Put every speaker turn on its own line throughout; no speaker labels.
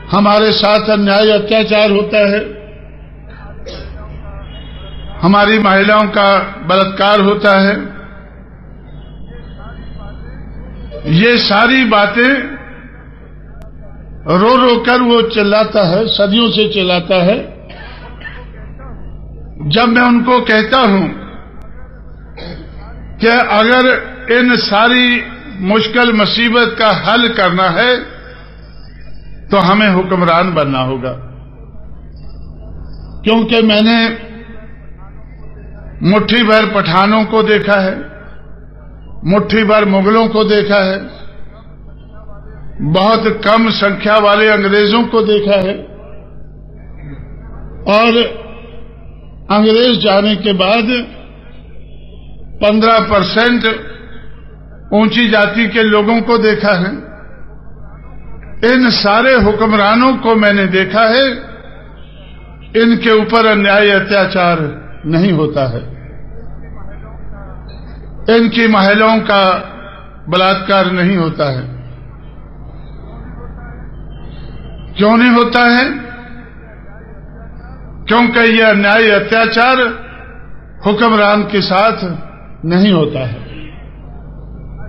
हमारे साथ अन्याय अत्याचार होता है, हमारी महिलाओं का बलात्कार होता है, ये सारी बातें रो रो कर वो चिल्लाता है, सदियों से चिल्लाता है। जब मैं उनको कहता हूं कि अगर इन सारी मुश्किल मुसीबत का हल करना है तो हमें हुक्मरान बनना होगा, क्योंकि मैंने मुट्ठी भर पठानों को देखा है, मुट्ठी भर मुगलों को देखा है, बहुत कम संख्या वाले अंग्रेजों को देखा है, और अंग्रेज जाने के बाद 15% ऊंची जाति के लोगों को देखा है। इन सारे हुक्मरानों को मैंने देखा है, इनके ऊपर अन्याय अत्याचार नहीं होता है, इनकी महिलाओं का बलात्कार नहीं होता है। क्यों नहीं होता है? क्योंकि यह अन्याय अत्याचार हुक्मरान के साथ नहीं होता है।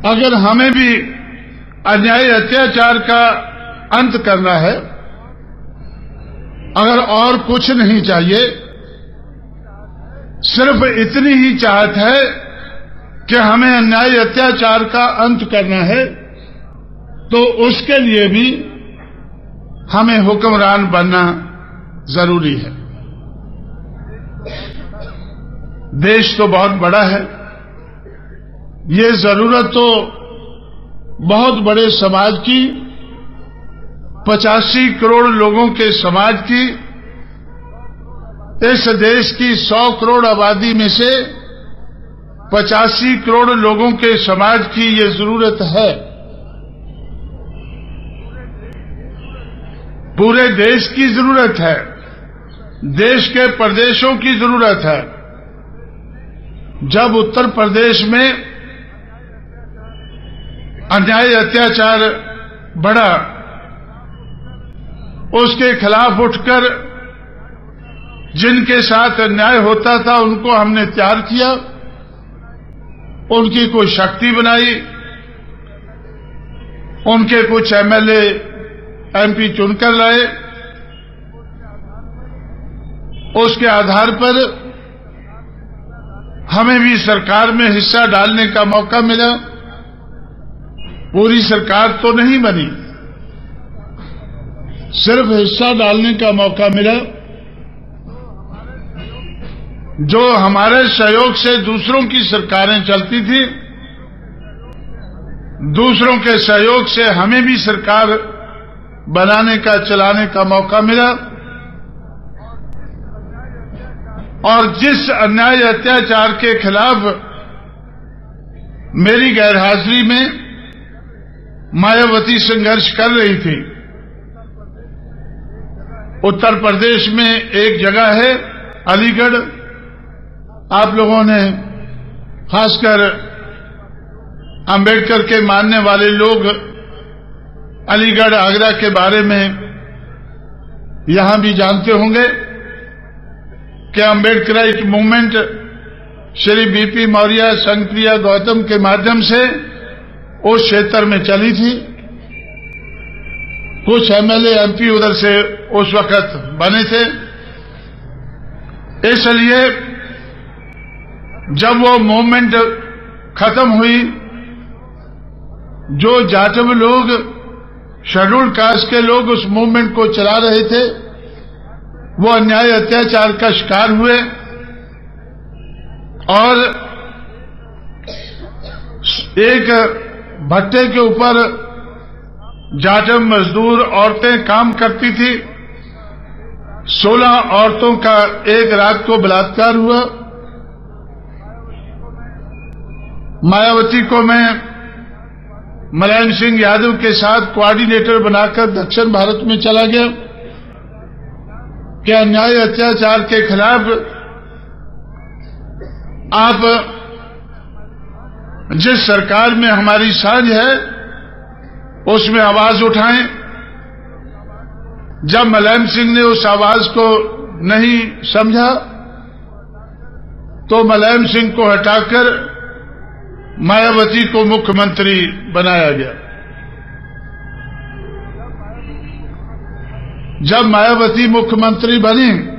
अगर हमें भी अन्याय अत्याचार का अंत करना है, अगर और कुछ नहीं चाहिए, सिर्फ इतनी ही चाहत है कि हमें अन्याय अत्याचार का अंत करना है, तो उसके लिए भी हमें हुक्मरान बनना जरूरी है। देश तो बहुत बड़ा है, ये जरूरत तो बहुत बड़े समाज की, 85 करोड़ लोगों के समाज की, इस देश की 100 करोड़ आबादी में से 85 करोड़ लोगों के समाज की ये जरूरत है। पूरे देश की जरूरत है, देश के प्रदेशों की जरूरत है। जब उत्तर प्रदेश में अन्याय अत्याचार बढ़ा, उसके खिलाफ उठकर जिनके साथ अन्याय होता था उनको हमने तैयार किया, उनकी कोई शक्ति बनाई, उनके कुछ एमएलए एमपी चुनकर लाए, उसके आधार पर हमें भी सरकार में हिस्सा डालने का मौका मिला। पूरी सरकार तो नहीं बनी, सिर्फ हिस्सा डालने का मौका मिला। जो हमारे सहयोग से दूसरों की सरकारें चलती थी, दूसरों के सहयोग से हमें भी सरकार बनाने का, चलाने का मौका मिला। और जिस अन्याय अत्याचार के खिलाफ मेरी गैरहाजिरी में मायावती संघर्ष कर रही थी, उत्तर प्रदेश में एक जगह है अलीगढ़। आप लोगों ने, खासकर अंबेडकर के मानने वाले लोग, अलीगढ़ आगरा के बारे में यहां भी जानते होंगे कि अम्बेडकराइट मूवमेंट श्री बीपी मौर्य, संगप्रिया गौतम के माध्यम से उस क्षेत्र में चली थी। कुछ एमएलए एमपी उधर से उस वक्त बने थे। इसलिए जब वो मूवमेंट खत्म हुई, जो जाटव लोग, शेड्यूल्ड कास्ट के लोग उस मूवमेंट को चला रहे थे, वो अन्याय अत्याचार का शिकार हुए और एक भट्टे के ऊपर जाटव मजदूर औरतें काम करती थी। 16 औरतों का एक रात को बलात्कार हुआ। मायावती को मैं मुलायम सिंह यादव के साथ कोऑर्डिनेटर बनाकर दक्षिण भारत में चला गया कि अन्याय अत्याचार के खिलाफ आप जिस सरकार में हमारी साझ है उसमें आवाज उठाएं। जब मुलायम सिंह ने उस आवाज को नहीं समझा तो मुलायम सिंह को हटाकर मायावती को मुख्यमंत्री बनाया गया। जब मायावती मुख्यमंत्री बनी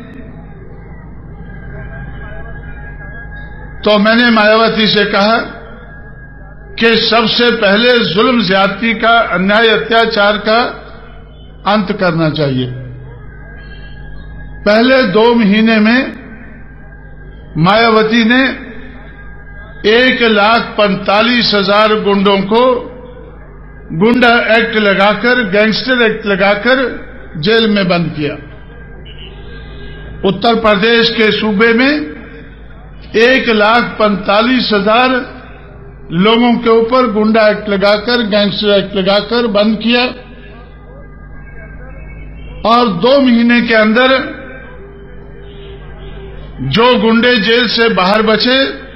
तो मैंने मायावती से कहा कि सबसे पहले जुल्म ज्यादती का, अन्याय अत्याचार का अंत करना चाहिए। पहले 2 महीने में मायावती ने 1,45,000 गुंडों को गुंडा एक्ट लगाकर, गैंगस्टर एक्ट लगाकर जेल में बंद किया। उत्तर प्रदेश के सूबे में 1,45,000 लोगों के ऊपर गुंडा एक्ट लगाकर, गैंगस्टर एक्ट लगाकर बंद किया और 2 महीने के अंदर जो गुंडे जेल से बाहर बचे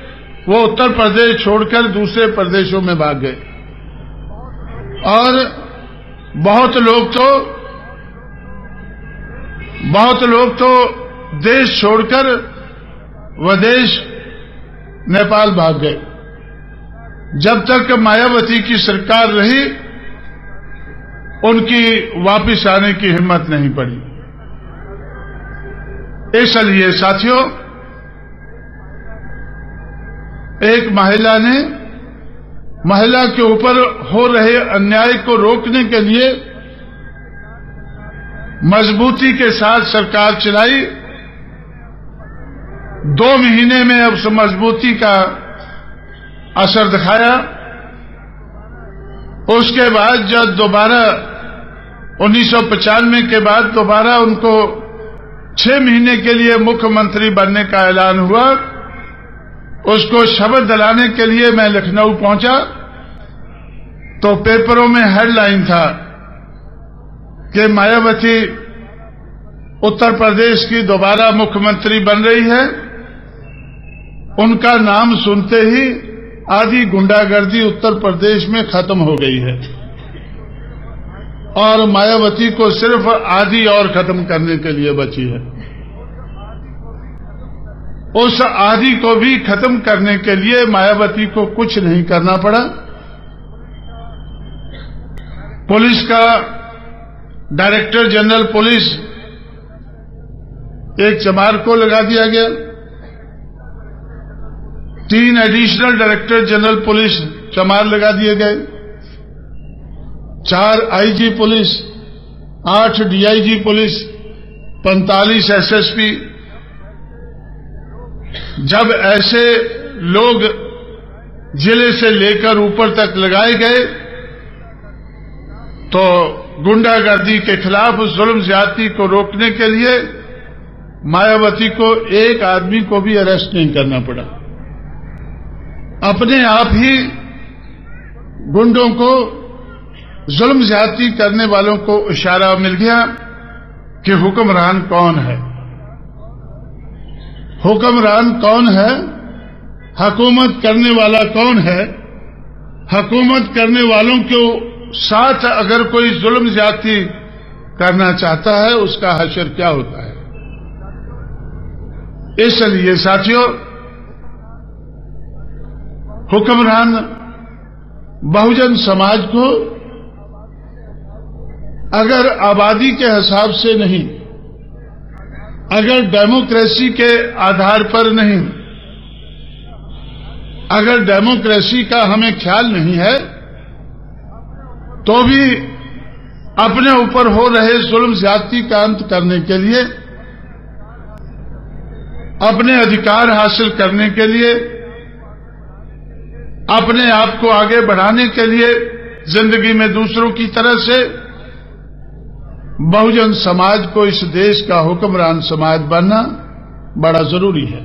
वो उत्तर प्रदेश छोड़कर दूसरे प्रदेशों में भाग गए और बहुत लोग तो देश छोड़कर विदेश नेपाल भाग गए। जब तक मायावती की सरकार रही उनकी वापस आने की हिम्मत नहीं पड़ी। इसलिए साथियों, एक महिला के ऊपर हो रहे अन्याय को रोकने के लिए मजबूती के साथ सरकार चलाई। 2 महीने में अब मजबूती का असर दिखाया। उसके बाद जब दोबारा 1995 के बाद दोबारा उनको 6 महीने के लिए मुख्यमंत्री बनने का ऐलान हुआ, उसको शपथ दिलाने के लिए मैं लखनऊ पहुंचा तो पेपरों में हेडलाइन था कि मायावती उत्तर प्रदेश की दोबारा मुख्यमंत्री बन रही है। उनका नाम सुनते ही आधी गुंडागर्दी उत्तर प्रदेश में खत्म हो गई है और मायावती को सिर्फ आधी और खत्म करने के लिए बची है। उस आधी को भी खत्म करने के लिए मायावती को कुछ नहीं करना पड़ा। पुलिस का डायरेक्टर जनरल पुलिस एक चमार को लगा दिया गया। 3 एडिशनल डायरेक्टर जनरल पुलिस चमार लगा दिए गए। 4 IG police, 8 DIG police, 45 SSP. जब ऐसे लोग जिले से लेकर ऊपर तक लगाए गए तो गुंडागर्दी के खिलाफ, जुल्म ज्यादती को रोकने के लिए मायावती को एक आदमी को भी अरेस्ट नहीं करना पड़ा। अपने आप ही गुंडों को, जुल्म ज्यादती करने वालों को इशारा मिल गया कि हुक्मरान कौन है। हुक्मरान कौन है, हुकूमत करने वाला कौन है, हुकूमत करने वालों के साथ अगर कोई जुल्म ज्यादती करना चाहता है उसका हश्र क्या होता है। इसलिए साथियों, हुक्मरान बहुजन समाज को अगर आबादी के हिसाब से नहीं, अगर डेमोक्रेसी के आधार पर नहीं, अगर डेमोक्रेसी का हमें ख्याल नहीं है तो भी अपने ऊपर हो रहे जुल्म ज्यादती का अंत करने के लिए, अपने अधिकार हासिल करने के लिए, अपने आप को आगे बढ़ाने के लिए जिंदगी में दूसरों की तरह से बहुजन समाज को, इस देश का हुक्मरान समाज बनना बड़ा जरूरी है।